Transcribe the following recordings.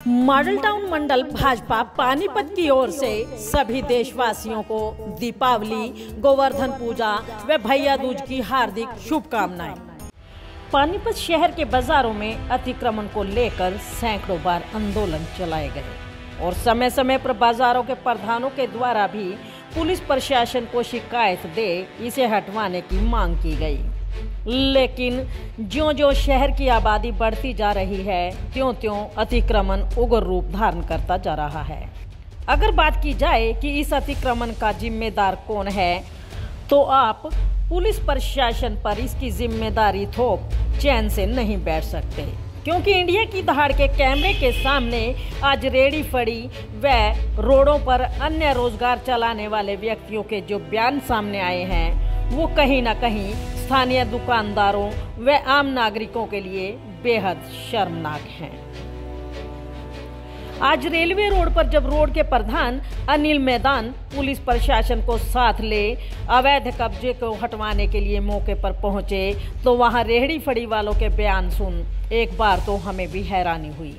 Model town मंडल भाजपा पानीपत की ओर से सभी देशवासियों को दीपावली, गोवर्धन पूजा व भैया दूज की हार्दिक शुभकामनाएं। पानीपत शहर के बाजारों में अतिक्रमण को लेकर सैकड़ों बार आंदोलन चलाए गए और समय समय पर बाजारों के प्रधानों के द्वारा भी पुलिस प्रशासन को शिकायत दे इसे हटवाने की मांग की गई। लेकिन ज्यों-ज्यों शहर की आबादी बढ़ती जा रही है त्यों-त्यों अतिक्रमण उग्र रूप धारण करता जा रहा है। अगर बात की जाए कि इस अतिक्रमण का जिम्मेदार कौन है, तो आप पुलिस प्रशासन पर इसकी जिम्मेदारी थोप चैन से नहीं बैठ सकते, क्योंकि इंडिया की दहाड़ के कैमरे के सामने आज रेहड़ी फड़ी व रोडों पर अन्य रोजगार चलाने वाले व्यक्तियों के जो बयान सामने आए हैं वो कहीं ना कहीं स्थानीय दुकानदारों व आम नागरिकों के लिए बेहद शर्मनाक हैं। आज रेलवे रोड पर जब रोड के प्रधान अनिल मैदान पुलिस प्रशासन को साथ ले अवैध कब्जे को हटवाने के लिए मौके पर पहुंचे तो वहां रेहड़ी फड़ी वालों के बयान सुन एक बार तो हमें भी हैरानी हुई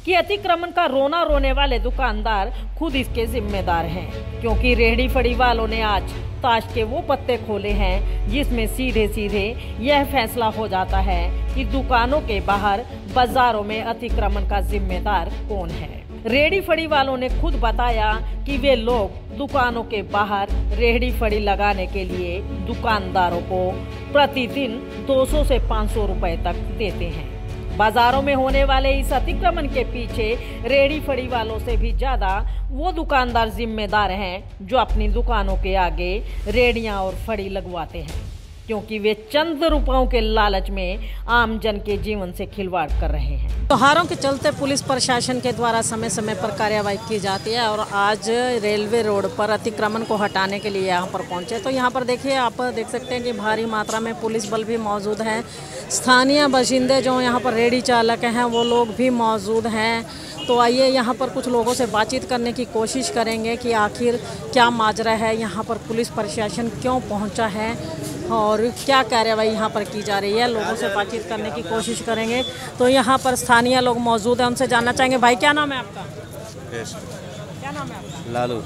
कि अतिक्रमण का रोना रोने वाले दुकानदार खुद इसके जिम्मेदार हैं, क्योंकि रेहड़ी फड़ी वालों ने आज ताश के वो पत्ते खोले हैं जिसमें सीधे सीधे यह फैसला हो जाता है कि दुकानों के बाहर बाजारों में अतिक्रमण का जिम्मेदार कौन है। रेहड़ी फड़ी वालों ने खुद बताया कि वे लोग दुकानों के बाहर रेहड़ी फड़ी लगाने के लिए दुकानदारों को प्रतिदिन 200 से 500 रुपए तक देते हैं। बाजारों में होने वाले इस अतिक्रमण के पीछे रेहड़ी फड़ी वालों से भी ज्यादा वो दुकानदार जिम्मेदार हैं जो अपनी दुकानों के आगे रेहड़ियां और फड़ी लगवाते हैं, क्योंकि वे चंद रुपयों के लालच में आम जन के जीवन से खिलवाड़ कर रहे हैं। त्योहारों के चलते पुलिस प्रशासन के द्वारा समय समय पर कार्यवाही की जाती है और आज रेलवे रोड पर अतिक्रमण को हटाने के लिए यहाँ पर पहुँचे तो यहाँ पर देखिए, आप देख सकते हैं कि भारी मात्रा में पुलिस बल भी मौजूद हैं। स्थानीय बाशिंदे जो यहाँ पर रेहड़ी चालक हैं वो लोग भी मौजूद हैं। तो आइए यहाँ पर कुछ लोगों से बातचीत करने की कोशिश करेंगे कि आखिर क्या माजरा है, यहाँ पर पुलिस प्रशासन क्यों पहुँचा है और क्या कार्यवाही यहाँ पर की जा रही है। लोगों से बातचीत करने की कोशिश करेंगे। तो यहाँ पर स्थानीय लोग मौजूद हैं, उनसे जानना चाहेंगे। भाई क्या नाम है आपका? क्या नाम है आपका? लालू।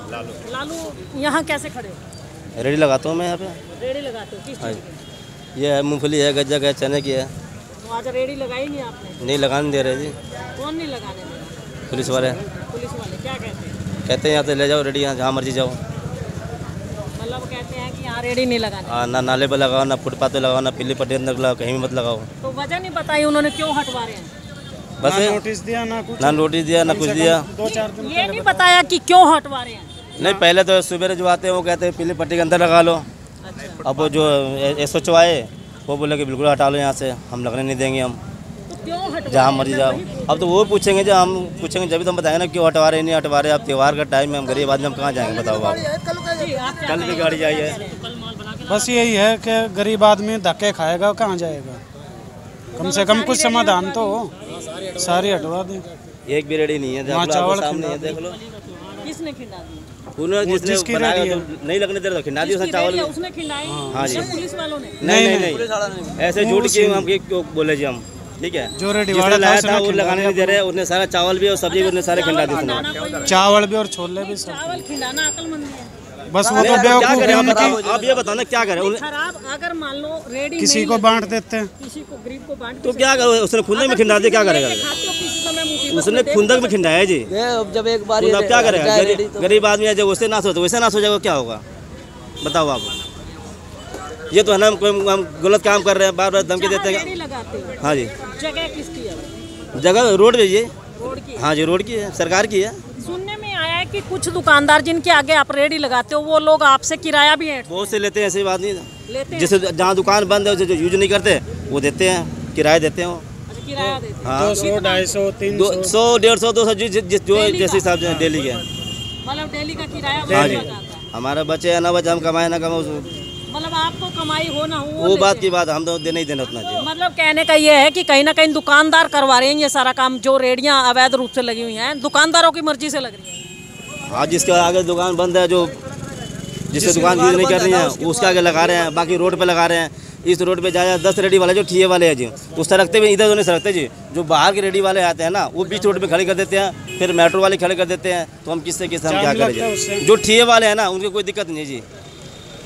लालू, यहाँ कैसे खड़े हो? रेडी लगाता हूँ मैं यहाँ पे। रेडी लगाते हो? किस चीज़ की? ये है मूंगफली है, गज्जक है, चने की है। तो आज रेडी लगाई नहीं आपने? नहीं लगाने दे रहे जी। कौन नहीं लगाने दे रहा? पुलिस वाले। पुलिस वाले क्या कहते हैं? कहते हैं यहाँ से ले जाओ रेडी, यहाँ जहाँ मर्जी जाओ। मतलब कहते हैं कि यहाँ रेडी नहीं लगाने? हाँ, ना नाले पर लगाओ, ना फुटपाथ पे लगाओ, ना पीली पट्टी अंदर लगाओ, कहीं भी मत लगाओ। तो वजह नहीं बताई उन्होंने क्यों हटवा रहे हैं? बस नोटिस दिया ना कुछ, ना नोटिस दिया ना कुछ दिया। 2-4 दिन ये नहीं बताया कि क्यों हटवा रहे हैं? नहीं, पहले तो सुबह जो आते हैं वो कहते हैं पीली पट्टी के अंदर लगा लो। अच्छा। अब वो जो SHO आए वो बोले कि बिल्कुल हटा लो यहाँ से, हम लगने नहीं देंगे। हम तो क्यों हटवा जहाँ मर्जी जाओ। अब तो वो पूछेंगे, जब हम पूछेंगे जब तो हम बताएंगे ना क्यों हटवा रहे नहीं हटवा रहे। अब त्यौहार का टाइम है, हम गरीब आदमी हम कहाँ जाएंगे बताओ आप? कल भी गाड़ी आई है। बस यही है कि गरीब आदमी धक्के खाएगा, कहाँ जाएगा? कम से कम कुछ समाधान तो हो। सारी हटवा दें। एक भी रेडी नहीं है, देख लो चावल सामने है, देख लो। किसने खिला दी? जिसने बनाया तो नहीं लगने दे रहा, खिला दी उसने चावल। उसने खिलाई? हाँ जी। पुलिस वालों ने? नहीं, ऐसे झूठ की हम क्यों बोले जी हम? ठीक है, जो रेडी जिसने लाया था वो लगाने नहीं दे रहे, उसने सारा चावल भी और सब्जी भी उसने सारे खिला दी उसने। चावल भी और छोले भी सब। चावल खिलाना अक्लमंदी है। बस वो तो क्या बेवकूफ करें है आप बताओ, उनकी। आप ये बताओ ना क्या करें? खराब अगर मान लो रेडी किसी को बांट देते हैं, किसी को गरीब को बांट तो क्या करो? उसने खुंदक में खिंडा दिया, क्या करेगा? उसने खुंदक में खिंडाया जी। जब एक बार अब क्या करेगा? गरीब आदमी है, जब उससे नाश हो तो वैसे नाश हो जाएगा, क्या होगा बताओ आप? ये तो है ना, हम गलत काम कर रहे हैं, बार बार धमकी देते हैं। हाँ जी। जगह किसकी है? जगह रोड पे जी। रोड की? हाँ जी, रोड की है, सरकार की है। सुनने में आया है कि कुछ दुकानदार जिनके आगे आप रेडी लगाते हो वो लोग आपसे किराया भी है? बहुत से लेते हैं, ऐसी बात नहीं लेते हैं? जैसे जहाँ दुकान बंद है जो यूज नहीं करते वो देते हैं, किराया देते हैं वो। अच्छा, किराया देते हैं? हाँ, 200, 250, 300, 100, 150, 200 जो जैसे हिसाब से डेली के। मतलब डेली का किराया हाँ जी। जाता है? हमारा बचे या ना बचे, हम कमाए ना कमाए, मतलब आपको कमाई हो ना हो वो बात की बात, हम तो देना ही देना उतना जी। मतलब कहने का ये है कि कहीं ना कहीं दुकानदार करवा रहे हैं ये सारा काम, जो रेडियां अवैध रूप से लगी हुई हैं दुकानदारों की मर्जी से लग रही है। हाँ, जिसके आगे दुकान बंद है, जो जिससे दुकान यूज नहीं कर रही है उसके आगे लगा रहे हैं, बाकी रोड पे लगा रहे हैं। इस रोड पे जहाँ 10 रेडी वाले जो ठिये वाले हैं जी, तो सड़कते हुए इधर नहीं सड़कते जी। जो बाहर के रेडी वाले आते हैं ना, वो बीच रोड पे खड़े कर देते हैं, फिर मेट्रो वाले खड़े कर देते हैं। तो हम किससे हम क्या करें जी? जो ठिये वाले हैं ना, उनको कोई दिक्कत नहीं जी।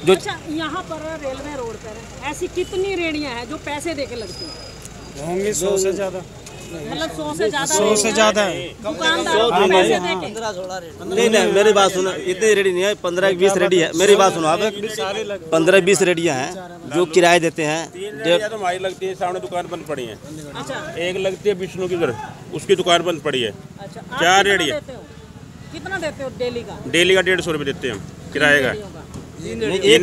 जो अच्छा, यहाँ पर रेलवे रोड पर ऐसी कितनी रेडियाँ हैं जो पैसे दे के लगती हैं? होंगी 100 से ज़्यादा, मतलब 100 से ज़्यादा, 100 से ज़्यादा है। दुकानदार पैसे दे के? नहीं, मेरी बात सुनो, इतनी रेडी नहीं है, 15-20 रेडी है। मेरी बात सुनो आप, 15-20 रेडियाँ हैं जो किराए देते हैं। 3 रेडियाँ तो हमारी लगती है, सामने दुकान बंद पड़ी है। अच्छा, एक लगती है विष्णु की उधर, उसकी दुकान बंद पड़ी है। अच्छा, 4 रेडियाँ। कितना देते हो डेली का? डेली का 150 रुपये देते हैं हम किराए का। एक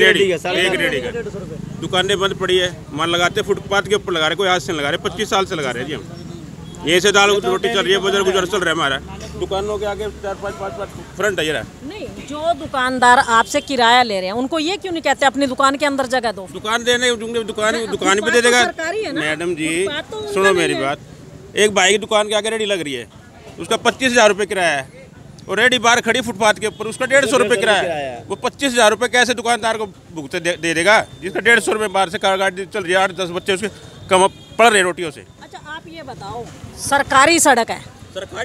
रेडी का दुकानें बंद पड़ी है, माल लगाते फुटपाथ के ऊपर लगा रहे, कोई आज से लगा रहे, 25 साल से लगा रहे हैं जी हम। ये से दाल रोटी चल रही है, बाजार गुजर चल रहा है हमारा। दुकानों के आगे 4-5 फ्रंट है जरा। नहीं, जो दुकानदार आपसे किराया ले रहे हैं उनको ये क्यों नहीं कहते अपनी दुकान के अंदर जगह दो? दुकान देने दुकान पे दे देगा मैडम जी। सुनो मेरी बात, एक भाई की दुकान के आगे रेडी लग रही है, उसका 25,000 रुपये किराया है, और रेडी बाहर खड़ी फुटपाथ के ऊपर, उसका 150 रुपये किराया है। वो 25,000 रुपये कैसे दुकानदार को भुगते दे देगा, जिसका 150 रुपये बाहर से कार गाड़ी चल रही है, 8-10 बच्चे उसके कम पड़ रहे रोटियों से। अच्छा, आप ये बताओ, सरकारी सड़क है,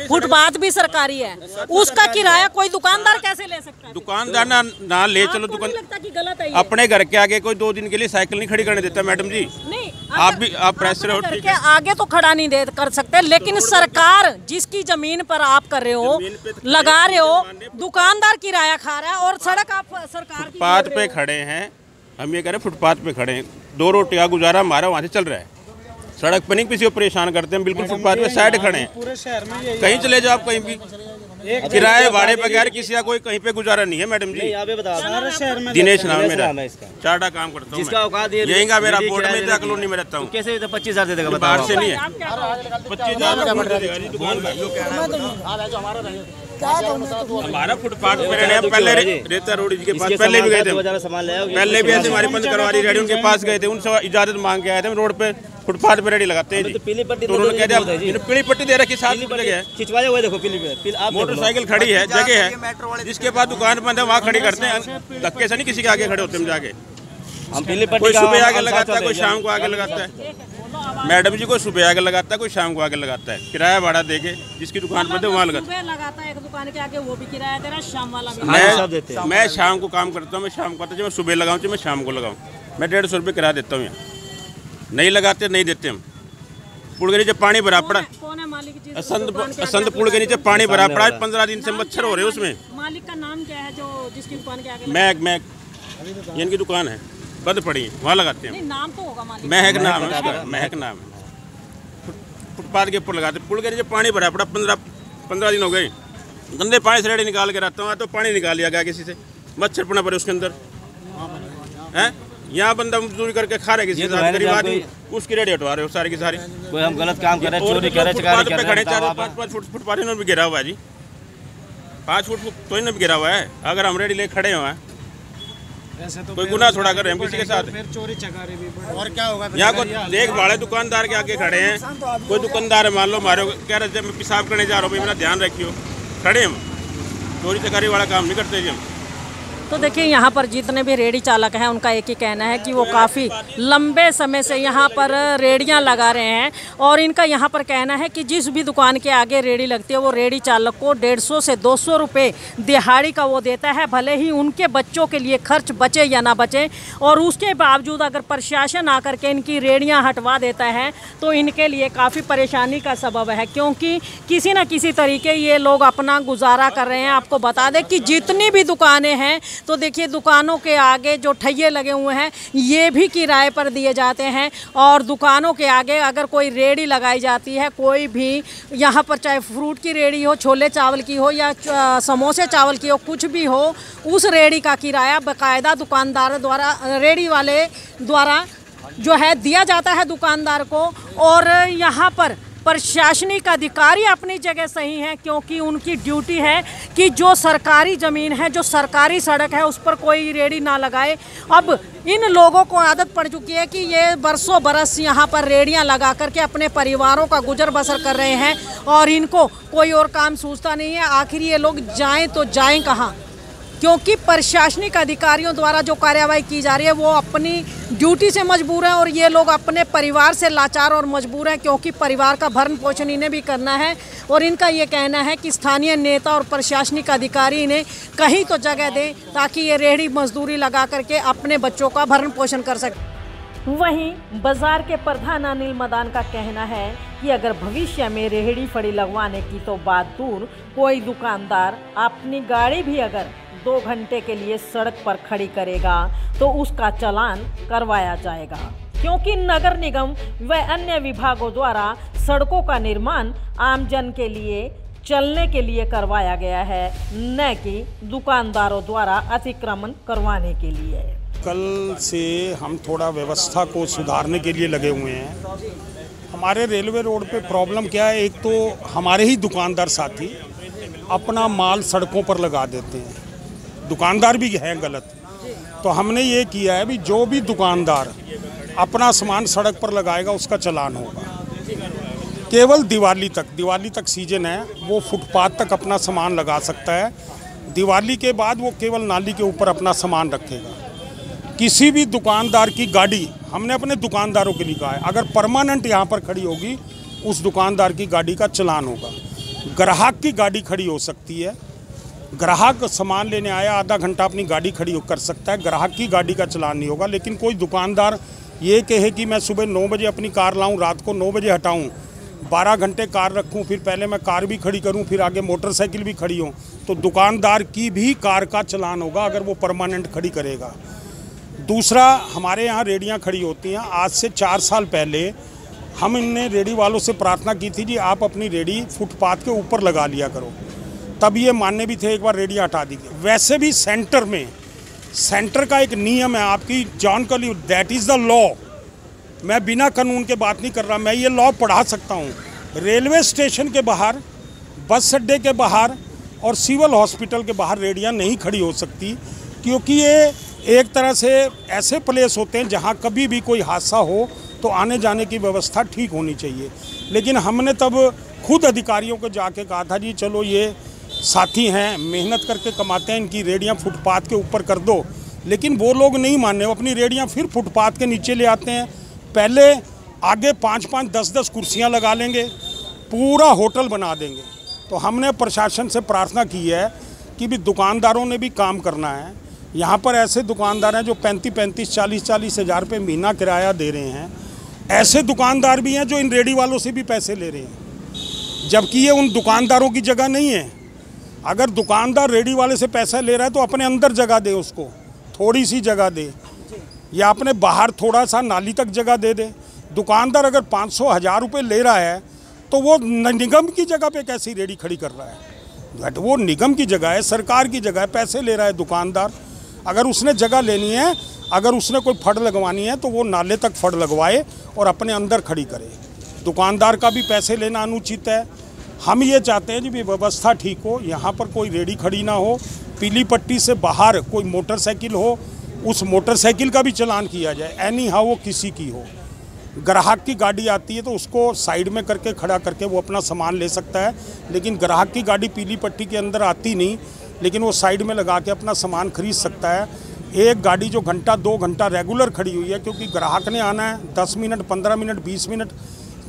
फुटपाथ भी सरकारी है, उसका किराया कोई दुकानदार कैसे ले सकता है? दुकानदार ना ले चलो, दुकान लगता कि गलत है ये? अपने घर के आगे कोई 2 दिन के लिए साइकिल नहीं खड़ी करने देता मैडम जी। नहीं, आप प्रेस रहे हो, घर के आगे तो खड़ा नहीं दे कर सकते, लेकिन सरकार जिसकी जमीन पर आप कर रहे हो, लगा रहे हो, दुकानदार किराया खा रहा है और सड़क आप सरकार की फुटपाथ पे खड़े हैं। हम ये कह रहे फुटपाथ पे खड़े हैं, 2 रोटी का गुजारा हमारा वहाँ से चल रहा है। सड़क पर नहीं किसी को परेशान करते हैं, बिल्कुल फुटपाथ पे साइड खड़े हैं। पूरे शहर में कहीं चले जाओ, आप कहीं भी किराए भाड़े बगैर किसी का कोई कहीं पे गुजारा नहीं है मैडम जी। दिनेश नाम है मेरा, चार्टा काम करता हूँ, यहीं का मेरा बोर्ड में जा कॉलोनी में रहता हूँ। कैसे 25,000 दे देगा? बाहर से नहीं है, 25,000 हमारा फुटपाथ पे रहने। पहले रेता रोड के पास पहले भी गए थे, पहले भी ऐसे हमारी बंद करवा रही रेडी, उनके पास गए थे, उनसे इजाजत मांग के आए थे। रोड पे फुटपाथ पे रेडी लगाते हैं जी, पीली पट्टी तो उन्होंने कह दिया पीली पट्टी दे रखी, 7 जगह खिंचवाया हुआ है, देखो पीली पे मोटरसाइकिल खड़ी है, जगह है, जिसके बाद दुकान बंद है वहाँ खड़ी करते हैं। धक्के से नहीं किसी के आगे खड़े होते हम जाके। हम पीली पट्टी कोई सुबह आगे लगाता है, कोई शाम को आगे लगाता है मैडम जी, कोई सुबह आगे लगाता है, कोई शाम को आगे लगाता है। किराया भाड़ा देके जिसकी दुकान बंद है वहाँ लगाता है। एक दुकान के आगे वो भी किराया दे रहा है, शाम वाला भी। मैं शाम को काम करता हूँ, मैं शाम को आता हूँ, मैं सुबह लगाऊँ चाहे मैं शाम को लगाऊँ, मैं 150 रुपये किराया देता हूँ। यहाँ नहीं लगाते, नहीं देते हम। पुल के नीचे पानी भरा पड़ा, असंत पुल के नीचे पानी भरा पड़ा है, 15 दिन से मच्छर हो रहे हैं उसमें। मालिक का नाम क्या है जो जिसकी दुकान के आगे? मैं इनकी दुकान है, बंद पड़ी है, वहाँ लगाते हैं। नाम तो होगा मालिक, महक नाम है उसका, महक नाम है। फुटपाथ के ऊपर लगाते, पुल के नीचे पानी भरा पड़ा, 15 दिन हो गए। गंदे पानी से रेडी निकाल के रखता हूँ, तो पानी निकाल लिया गया किसी से, मच्छर पड़ा पड़े उसके अंदर है। यहाँ बंदा मजदूरी करके खा रहे, किसी गरीब आदमी उसकी रेडी हटवा रहे हो सारी की सारी। कोई हम गलत काम कर रहे हैं, चोरी कर रहे हैं, चकारी कर रहे हैं। 4-5 फुट फुटपाथ इन्होंने भी गिरा हुआ है जी, 5 फुट तो इन्होंने भी गिरा हुआ है। अगर हम रेडी ले खड़े हुए हैं, कोई गुनाह थोड़ा कर रहे हैं हम किसी के साथ, फिर चोरी चकारी भी और क्या होगा? यहाँ को देख भाड़े दुकानदार के आगे खड़े हैं, कोई दुकानदार है मान लो मारो कह रहे मैं पेशाब करने जा रहा हूँ, मेरा ध्यान रखियो, खड़े हम। चोरी चकारी वाला काम नहीं करते जी हम। तो देखिए, यहाँ पर जितने भी रेडी चालक हैं उनका एक ही कहना है कि वो काफ़ी लंबे समय से यहाँ पर रेडियाँ लगा रहे हैं, और इनका यहाँ पर कहना है कि जिस भी दुकान के आगे रेडी लगती है वो रेडी चालक को 150 से 200 रुपये दिहाड़ी का वो देता है, भले ही उनके बच्चों के लिए खर्च बचे या ना बचे। और उसके बावजूद अगर प्रशासन आकर के इनकी रेडियाँ हटवा देता है तो इनके लिए काफ़ी परेशानी का सबब है, क्योंकि किसी न किसी तरीके ये लोग अपना गुजारा कर रहे हैं। आपको बता दें कि जितनी भी दुकानें हैं, तो देखिए दुकानों के आगे जो ठैये लगे हुए हैं ये भी किराए पर दिए जाते हैं, और दुकानों के आगे अगर कोई रेडी लगाई जाती है, कोई भी यहाँ पर चाहे फ्रूट की रेडी हो, छोले चावल की हो या समोसे चावल की हो, कुछ भी हो, उस रेडी का किराया बाकायदा दुकानदार द्वारा, रेडी वाले द्वारा जो है दिया जाता है दुकानदार को। और यहाँ पर प्रशासनिक अधिकारी अपनी जगह सही हैं, क्योंकि उनकी ड्यूटी है कि जो सरकारी ज़मीन है, जो सरकारी सड़क है, उस पर कोई रेडी ना लगाए। अब इन लोगों को आदत पड़ चुकी है कि ये बरसों बरस यहाँ पर रेडियाँ लगा करके अपने परिवारों का गुजर बसर कर रहे हैं, और इनको कोई और काम सूझता नहीं है। आखिर ये लोग जाएं तो जाएं कहाँ? क्योंकि प्रशासनिक अधिकारियों द्वारा जो कार्यवाही की जा रही है वो अपनी ड्यूटी से मजबूर हैं और ये लोग अपने परिवार से लाचार और मजबूर हैं, क्योंकि परिवार का भरण पोषण इन्हें भी करना है। और इनका ये कहना है कि स्थानीय नेता और प्रशासनिक अधिकारी इन्हें कहीं तो जगह दें ताकि ये रेहड़ी मजदूरी लगा करके अपने बच्चों का भरण पोषण कर सकें। वहीं बाजार के प्रधान अनिल मदान का कहना है कि अगर भविष्य में रेहड़ी फड़ी लगवाने की तो बात दूर, कोई दुकानदार अपनी गाड़ी भी अगर 2 घंटे के लिए सड़क पर खड़ी करेगा तो उसका चालान करवाया जाएगा, क्योंकि नगर निगम व अन्य विभागों द्वारा सड़कों का निर्माण आम जन के लिए चलने के लिए करवाया गया है, न कि दुकानदारों द्वारा अतिक्रमण करवाने के लिए। कल से हम थोड़ा व्यवस्था को सुधारने के लिए लगे हुए हैं। हमारे रेलवे रोड पे प्रॉब्लम क्या है, एक तो हमारे ही दुकानदार साथी अपना माल सड़कों पर लगा देते हैं, दुकानदार भी हैं गलत। तो हमने ये किया है भी जो भी दुकानदार अपना सामान सड़क पर लगाएगा उसका चालान होगा। केवल दिवाली तक सीजन है, वो फुटपाथ तक अपना सामान लगा सकता है। दिवाली के बाद वो केवल नाली के ऊपर अपना सामान रखेगा। किसी भी दुकानदार की गाड़ी, हमने अपने दुकानदारों के लिए कहा है, अगर परमानेंट यहाँ पर खड़ी होगी उस दुकानदार की गाड़ी का चालान होगा। ग्राहक की गाड़ी खड़ी हो सकती है, ग्राहक सामान लेने आया आधा घंटा अपनी गाड़ी खड़ी कर सकता है, ग्राहक की गाड़ी का चालान नहीं होगा। लेकिन कोई दुकानदार ये कहे कि मैं सुबह 9 बजे अपनी कार लाऊं, रात को 9 बजे हटाऊं, 12 घंटे कार रखूं, फिर पहले मैं कार भी खड़ी करूं, फिर आगे मोटरसाइकिल भी खड़ी हो, तो दुकानदार की भी कार का चालान होगा अगर वो परमानेंट खड़ी करेगा। दूसरा, हमारे यहाँ रेडियाँ खड़ी होती हैं। आज से 4 साल पहले हम इनने रेडी वालों से प्रार्थना की थी जी आप अपनी रेडी फुटपाथ के ऊपर लगा लिया करो, तब ये मानने भी थे, एक बार रेडियाँ हटा दी गई। वैसे भी सेंटर का एक नियम है, आपकी जानकारी, दैट इज़ द लॉ। मैं बिना कानून के बात नहीं कर रहा, मैं ये लॉ पढ़ा सकता हूँ। रेलवे स्टेशन के बाहर, बस अड्डे के बाहर और सिविल हॉस्पिटल के बाहर रेडियाँ नहीं खड़ी हो सकती, क्योंकि ये एक तरह से ऐसे प्लेस होते हैं जहाँ कभी भी कोई हादसा हो तो आने जाने की व्यवस्था ठीक होनी चाहिए। लेकिन हमने तब खुद अधिकारियों को जाके कहा था जी चलो ये साथी हैं, मेहनत करके कमाते हैं, इनकी रेडियाँ फुटपाथ के ऊपर कर दो। लेकिन वो लोग नहीं माने, वो अपनी रेडियाँ फिर फुटपाथ के नीचे ले आते हैं। पहले आगे 5-5, 10-10 कुर्सियाँ लगा लेंगे, पूरा होटल बना देंगे। तो हमने प्रशासन से प्रार्थना की है कि भी दुकानदारों ने भी काम करना है। यहाँ पर ऐसे दुकानदार हैं जो 35-35, 40-40 हज़ार रुपये महीना किराया दे रहे हैं। ऐसे दुकानदार भी हैं जो इन रेडी वालों से भी पैसे ले रहे हैं, जबकि ये उन दुकानदारों की जगह नहीं है। अगर दुकानदार रेडी वाले से पैसा ले रहा है तो अपने अंदर जगह दे, उसको थोड़ी सी जगह दे, या अपने बाहर थोड़ा सा नाली तक जगह दे दे। दुकानदार अगर 500-1000 रुपये ले रहा है तो वो निगम की जगह पे कैसी रेडी खड़ी कर रहा है? वो निगम की जगह है, सरकार की जगह है, पैसे ले रहा है दुकानदार। अगर उसने जगह लेनी है, अगर उसने कोई फड़ लगवानी है तो वो नाले तक फड़ लगवाए और अपने अंदर खड़ी करे। दुकानदार का भी पैसे लेना अनुचित है। हम ये चाहते हैं जी व्यवस्था ठीक हो, यहाँ पर कोई रेडी खड़ी ना हो। पीली पट्टी से बाहर कोई मोटरसाइकिल हो, उस मोटरसाइकिल का भी चालान किया जाए, एनी हाउ वो किसी की हो। ग्राहक की गाड़ी आती है तो उसको साइड में करके खड़ा करके वो अपना सामान ले सकता है, लेकिन ग्राहक की गाड़ी पीली पट्टी के अंदर आती नहीं, लेकिन वो साइड में लगा के अपना सामान खरीद सकता है। एक गाड़ी जो घंटा 2 घंटा रेगुलर खड़ी हुई है, क्योंकि ग्राहक ने आना है, 10 मिनट 15 मिनट 20 मिनट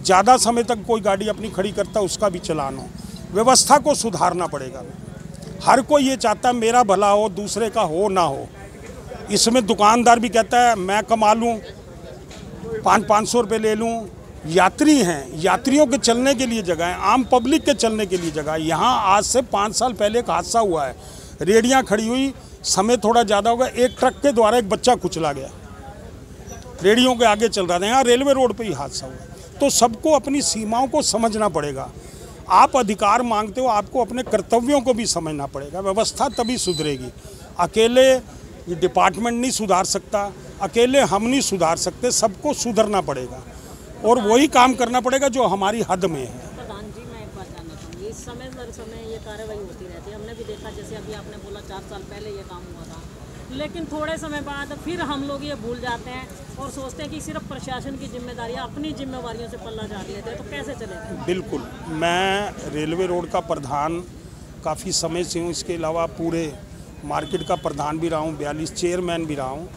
ज़्यादा समय तक कोई गाड़ी अपनी खड़ी करता है, उसका भी चालान हो। व्यवस्था को सुधारना पड़ेगा। हर कोई ये चाहता है मेरा भला हो, दूसरे का हो ना हो। इसमें दुकानदार भी कहता है मैं कमा लूँ, 500-500 रुपये ले लूँ। यात्री हैं, यात्रियों के चलने के लिए जगह है, आम पब्लिक के चलने के लिए जगह है। यहाँ आज से 5 साल पहले एक हादसा हुआ है, रेडियाँ खड़ी हुई, समय थोड़ा ज़्यादा होगा, एक ट्रक के द्वारा एक बच्चा कुचला गया, रेडियों के आगे चल रहा था। यहाँ रेलवे रोड पे ही हादसा हुआ। तो सबको अपनी सीमाओं को समझना पड़ेगा। आप अधिकार मांगते हो, आपको अपने कर्तव्यों को भी समझना पड़ेगा। व्यवस्था तभी सुधरेगी। अकेले ये डिपार्टमेंट नहीं सुधार सकता, अकेले हम नहीं सुधार सकते, सबको सुधरना पड़ेगा और वही काम करना पड़ेगा जो हमारी हद में है। प्रधान जी, मैं एक बात जानना चाहूँगी, इस समय दर समय ये कार्रवाई होती रहती है। हमने भी देखा, जैसे अभी आपने बोला 4 साल पहले ये काम हुआ था, लेकिन थोड़े समय बाद फिर हम लोग ये भूल जाते हैं और सोचते हैं कि सिर्फ प्रशासन की जिम्मेदारी, अपनी जिम्मेवारियों से पल्ला झाड़ लेते हैं, तो कैसे चलेगा? बिल्कुल, मैं रेलवे रोड का प्रधान काफ़ी समय से हूँ। इसके अलावा पूरे मार्केट का प्रधान भी रहा हूँ, 42 चेयरमैन भी रहा हूँ।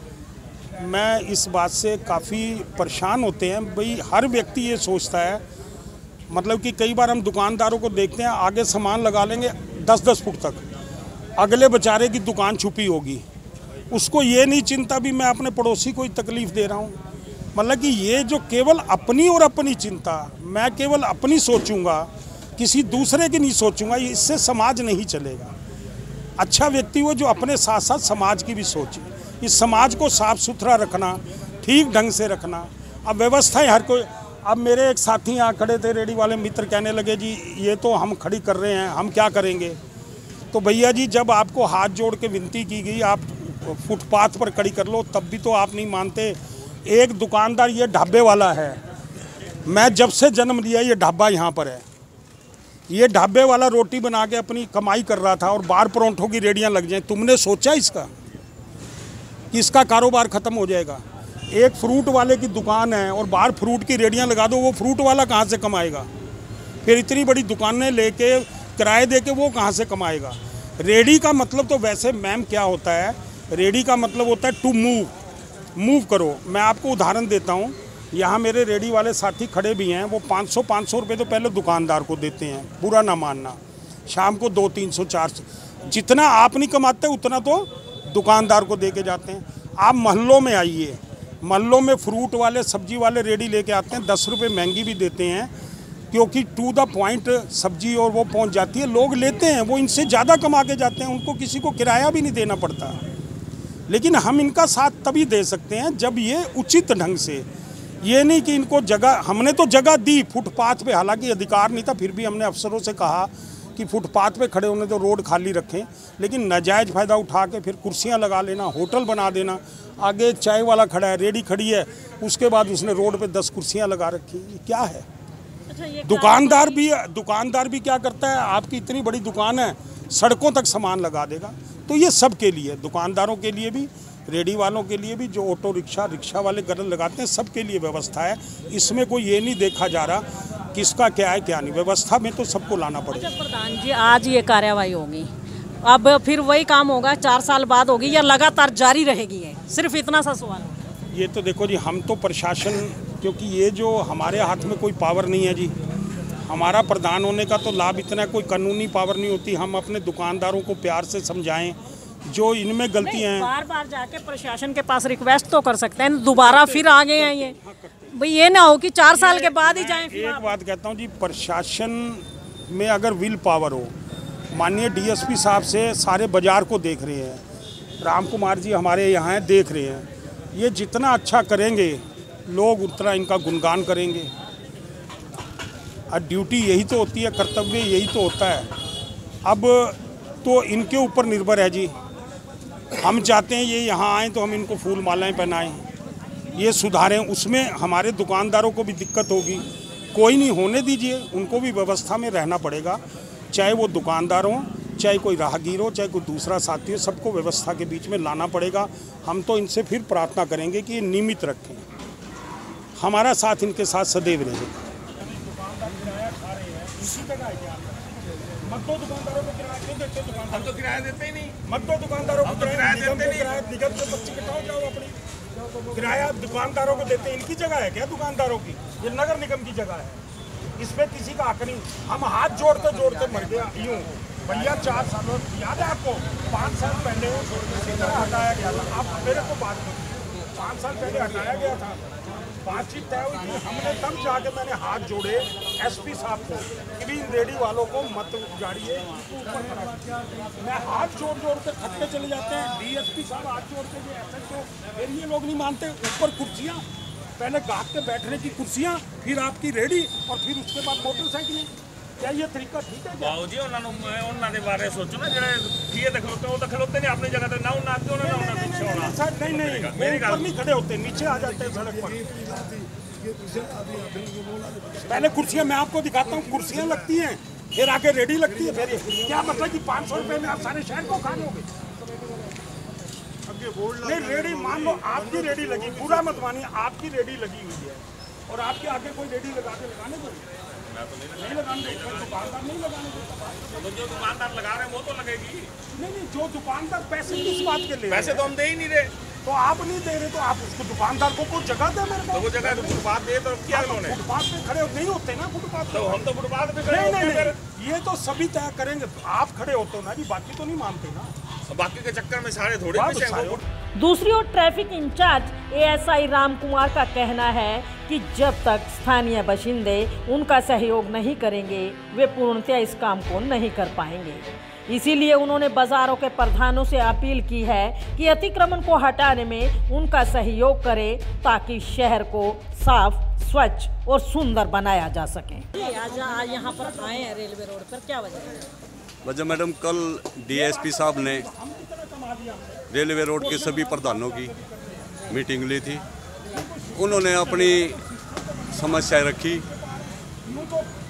मैं इस बात से काफ़ी परेशान होते हैं भाई, हर व्यक्ति ये सोचता है, मतलब कि कई बार हम दुकानदारों को देखते हैं आगे सामान लगा लेंगे 10-10 फुट तक, अगले बेचारे की दुकान छुपी होगी, उसको ये नहीं चिंता भी मैं अपने पड़ोसी को ही तकलीफ़ दे रहा हूँ। मतलब कि ये जो केवल अपनी और अपनी चिंता, मैं केवल अपनी सोचूंगा, किसी दूसरे की नहीं सोचूंगा, इससे समाज नहीं चलेगा। अच्छा व्यक्ति वो जो अपने साथ साथ समाज की भी सोचे, इस समाज को साफ सुथरा रखना, ठीक ढंग से रखना। अब व्यवस्था हर कोई, अब मेरे एक साथी यहाँ खड़े थे रेडी वाले मित्र, कहने लगे जी ये तो हम खड़ी कर रहे हैं, हम क्या करेंगे। तो भैया जी जब आपको हाथ जोड़ के विनती की गई आप फुटपाथ पर खड़ी कर लो, तब भी तो आप नहीं मानते। एक दुकानदार, ये ढाबे वाला है, मैं जब से जन्म लिया ये ढाबा यहाँ पर है, ये ढाबे वाला रोटी बना के अपनी कमाई कर रहा था और बाहर परोंठों की रेडियाँ लग जाएं। तुमने सोचा इसका कि इसका कारोबार ख़त्म हो जाएगा। एक फ्रूट वाले की दुकान है और बाहर फ्रूट की रेडियाँ लगा दो, वो फ्रूट वाला कहाँ से कमाएगा। फिर इतनी बड़ी दुकानें लेके किराए दे के वो कहाँ से कमाएगा। रेडी का मतलब तो वैसे मैम क्या होता है, रेडी का मतलब होता है टू मूव करो। मैं आपको उदाहरण देता हूँ, यहाँ मेरे रेडी वाले साथी खड़े भी हैं, वो 500 रुपये तो पहले दुकानदार को देते हैं, बुरा ना मानना, शाम को 200, 300, 400, जितना आप नहीं कमाते उतना तो दुकानदार को दे के जाते हैं। आप मोहल्लों में आइए, मोहल्लों में फ्रूट वाले सब्जी वाले रेडी लेके आते हैं, 10 रुपये महंगी भी देते हैं, क्योंकि टू द पॉइंट सब्जी और वो पहुंच जाती है, लोग लेते हैं, वो इनसे ज़्यादा कमा के जाते हैं, उनको किसी को किराया भी नहीं देना पड़ता। लेकिन हम इनका साथ तभी दे सकते हैं जब ये उचित ढंग से, ये नहीं कि इनको जगह, हमने तो जगह दी फुटपाथ पे, हालांकि अधिकार नहीं था, फिर भी हमने अफसरों से कहा कि फुटपाथ पे खड़े होने तो रोड खाली रखें, लेकिन नाजायज़ फ़ायदा उठा के फिर कुर्सियां लगा लेना, होटल बना देना। आगे चाय वाला खड़ा है, रेडी खड़ी है, उसके बाद उसने रोड पे 10 कुर्सियां लगा रखी, ये क्या है। दुकानदार भी क्या करता है, आपकी इतनी बड़ी दुकान है, सड़कों तक सामान लगा देगा। तो ये सब के लिए, दुकानदारों के लिए भी, रेडी वालों के लिए भी, जो ऑटो रिक्शा वाले गरल लगाते हैं, सबके लिए व्यवस्था है। इसमें कोई ये नहीं देखा जा रहा किसका क्या है क्या नहीं, व्यवस्था में तो सबको लाना पड़ेगा। अच्छा प्रधान जी, आज ये कार्यवाही होगी, अब फिर वही काम होगा, 4 साल बाद होगी या लगातार जारी रहेगी है, सिर्फ इतना सा सवाल है। ये तो देखो जी, हम तो प्रशासन, क्योंकि ये जो हमारे हाथ में कोई पावर नहीं है जी, हमारा प्रधान होने का तो लाभ इतना है, कोई कानूनी पावर नहीं होती। हम अपने दुकानदारों को प्यार से समझाएं, जो इनमें गलतियां हैं, बार बार जाके प्रशासन के पास रिक्वेस्ट तो कर सकते हैं, दोबारा फिर आ गए हैं ये भाई, ये ना हो कि 4 साल के बाद ही जाएं। एक बात कहता हूँ जी, प्रशासन में अगर विल पावर हो, माननीय डीएसपी साहब से सारे बाजार को देख रहे हैं, राम कुमार जी हमारे यहाँ हैं, देख रहे हैं, ये जितना अच्छा करेंगे लोग उतना इनका गुणगान करेंगे। और ड्यूटी यही तो होती है, कर्तव्य यही तो होता है। अब तो इनके ऊपर निर्भर है जी, हम चाहते हैं ये यहाँ आएँ तो हम इनको फूल मालाएँ पहनाएँ, ये सुधारें, उसमें हमारे दुकानदारों को भी दिक्कत होगी। कोई नहीं, होने दीजिए, उनको भी व्यवस्था में रहना पड़ेगा, चाहे वो दुकानदार हो, चाहे कोई राहगीर हो, चाहे कोई दूसरा साथी हो, सबको व्यवस्था के बीच में लाना पड़ेगा। हम तो इनसे फिर प्रार्थना करेंगे कि ये नियमित रखें, हमारा साथ इनके साथ सदैव रहेगा। मत दो दुकानदारों को किराया, क्यों देते दुकानदार? हम तो किराया देते ही नहीं। मत दो दुकानदारों को किराया देते नहीं। निगम से बच्चे कटाओ, जाओ अपनी किराया दुकानदारों को देते हैं। इनकी जगह है क्या दुकानदारों की? ये नगर निगम की जगह है, इस पे किसी का हक नहीं। हम हाथ जोड़ते जोड़ते मर गया यूँ भैया। 4 सालों याद है आपको, 5 साल पहले हटाया गया था। आप मेरे को बात करो, 5 साल पहले हटाया गया था, बातचीत तय हुई थी, हमने तब जाके मैंने हाथ जोड़े एसपी साहब को कि भी इन रेडी वालों को मत उजाड़िए। मैं हाथ जोड़ जोड़ के थकते चले जाते हैं, डीएसपी साहब हाथ जोड़ते हैं, एसएचओ, फिर ये लोग नहीं मानते। ऊपर कुर्सियाँ, पहले गाहक के बैठने की कुर्सियाँ, फिर आपकी रेडी और फिर उसके बाद मोटरसाइकिलें। क्या ये तरीका ठीक है? बाबू जी उन्होंने बारे सोचो ना, जो दखलोते वो दखलोते नहीं अपनी जगह ना उन्हें आते होना ना पीछे होना। नहीं मेरे ऊपर नहीं खड़े होते, नीचे आ जाते हैं सड़क पर। पहले कुर्सियाँ मैं आपको दिखाता हूँ, कुर्सियाँ लगती हैं, फिर आके रेडी लगती है। फिर क्या मतलब कि 500 रुपये में आप सारे शहर को खा लोगे? नहीं, रेडी मान लो आपकी रेडी लगी, पूरा मत मानिए, आपकी रेडी लगी हुई है और आपके आगे कोई रेडी लगा के लगाने को नहीं लगाने दुकानदार नहीं लगाने देता। तो जो दुकानदार लगा रहे हैं वो तो लगेगी। नहीं, जो दुकानदार पैसे किस बात के लिए? पैसे तो हम दे ही नहीं रहे। तो आप नहीं दे रहे तो आप उसको दुकानदार को कुछ जगह दे मेरे को। तो वो जगह फुटपाथ दे तो क्या उन्होंने? फुटपाथ पे खड़े नहीं होते ना फुटपाथ। तो हम तो फुटपाथ पे खड़े नहीं, ये तो सभी तय करेंगे। आप खड़े होते हो ना जी, बाकी तो नहीं मानते ना। बाकी के चक्कर में सारे थोड़े पीछे। दूसरी ओर traffic in charge ASI Ram Kumar का कहना है कि जब तक स्थानीय बाशिंदे उनका सहयोग नहीं करेंगे वे पूर्णतः इस काम को नहीं कर पाएंगे। इसीलिए उन्होंने बाजारों के प्रधानों से अपील की है कि अतिक्रमण को हटाने में उनका सहयोग करें ताकि शहर को साफ, स्वच्छ और सुंदर बनाया जा सके। आज यहाँ पर आए हैं रेलवे रोड पर, क्या वजह है? वजह मैडम, कल डीएसपी साहब ने रेलवे रोड के सभी प्रधानों की मीटिंग ली थी। उन्होंने अपनी समस्याएं रखी।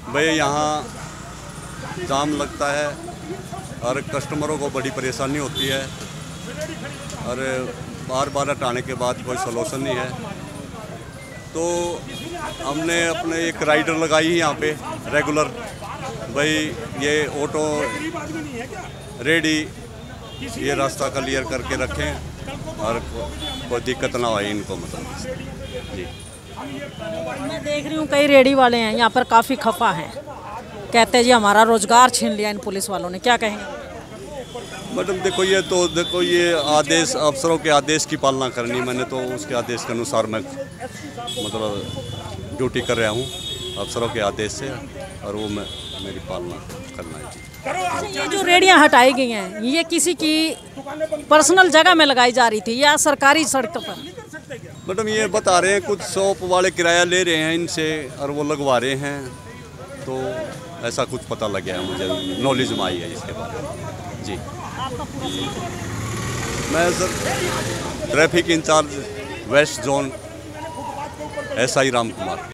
भाई यहाँ जाम लगता है और कस्टमरों को बड़ी परेशानी होती है और बार बार हटाने के बाद कोई सलूशन नहीं है। तो हमने अपने एक राइडर लगाई यहाँ पे रेगुलर, भाई ये ऑटो रेडी ये रास्ता क्लियर करके रखें और कोई दिक्कत ना हो इनको, मतलब जी। मैं देख रही हूँ कई रेडी वाले हैं यहाँ पर काफ़ी खफा हैं, कहते हैं जी हमारा रोजगार छीन लिया इन पुलिस वालों ने, क्या कहेंगे? मैडम देखो ये आदेश, अफसरों के आदेश की पालना करनी। मैंने तो उसके आदेश के अनुसार मैं मतलब ड्यूटी कर रहा हूँ अफसरों के आदेश से, और वो मेरी पालना करना है। ये जो रेडियाँ हटाई गई हैं ये किसी की पर्सनल जगह में लगाई जा रही थी या सरकारी सड़क पर? मैडम ये बता रहे हैं कुछ शॉप वाले किराया ले रहे हैं इनसे और वो लगवा रहे हैं, तो ऐसा कुछ पता लग गया है, मुझे नॉलेज में आई है इसके बारे में जी। मैं sir traffic incharge west zone SI Ram Kumar.